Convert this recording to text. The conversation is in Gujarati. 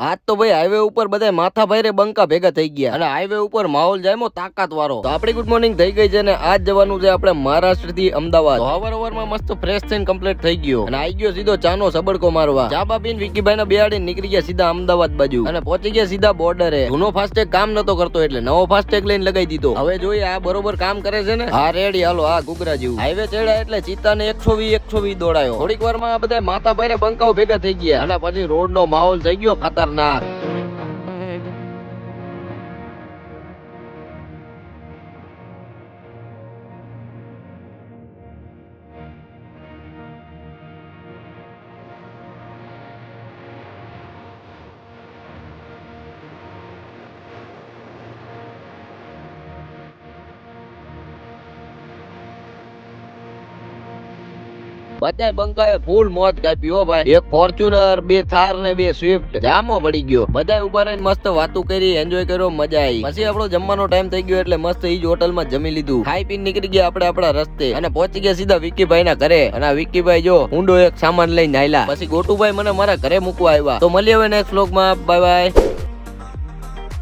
આજ તો ભાઈ હાઈવે ઉપર બધા માથા ભાઈરે બંકા ભેગા થઈ ગયા અને હાઈવે ઉપર માહોલ જાયમો તાકાત વાળો. તો આપણી ગુડ મોર્નિંગ થઈ ગઈ છે ને આજ જવાનું છે આપણે મહારાષ્ટ્ર થી અમદાવાદ. હવાર માં મસ્ત ફ્રેશ થઈને કમ્પ્લીટ થઈ ગયો અને આવી ગયો સીધો ચાનો સબડકો મારવા. ચા બાપીને વિકીભાઈ ના બેહાડીને નીકળી ગયા સીધા અમદાવાદ બાજુ અને પહોંચી ગયા સીધા બોર્ડરે. જૂનો ફાસ્ટેગ કામ નતો કરતો એટલે નવો ફાસ્ટેગ લઈને લગાવી દીધો. હવે જોઈએ આ બરોબર કામ કરે છે ને. હા રેડી, હાલો. આ ઘૂઘરા જેવું હાઈવે ચડ્યા એટલે ચિત્તા ને 120 દોડાયો. થોડીક વાર માં બધા માથા ભાઈરે બંકાઓ ભેગા થઈ ગયા અને પછી રોડ નો માહોલ થઈ ગયો ખતરનાક. બધાય બંકાએ ફૂલ મોજ કાપી હો ભાઈ. એક ફોર્ચ્યુનર, 2 થાર ને 2 સ્વિફ્ટ જામો પડી ગયો. બધાય ઉભા રહીને મસ્ત વાતું કરી, એન્જોય કર્યો, મજા આવી. પછી આપણો જમવાનો ટાઈમ થઈ ગયો એટલે મસ્ત ઈ જ હોટલ માં જમી લીધું. ખાઈ પીને નીકળી ગયા આપણે આપણા રસ્તે અને પહોંચી ગયા સીધા વિકીભાઈ ના ઘરે. અને આ વિકીભાઈ જો ઊંડો એક સામાન લઈને આયલા. પછી ગોટુભાઈ મને મારા ઘરે મૂકવા આવ્યા. તો મળીએ હવે નેક્સ્ટ વ્લોગ માં. Bye bye.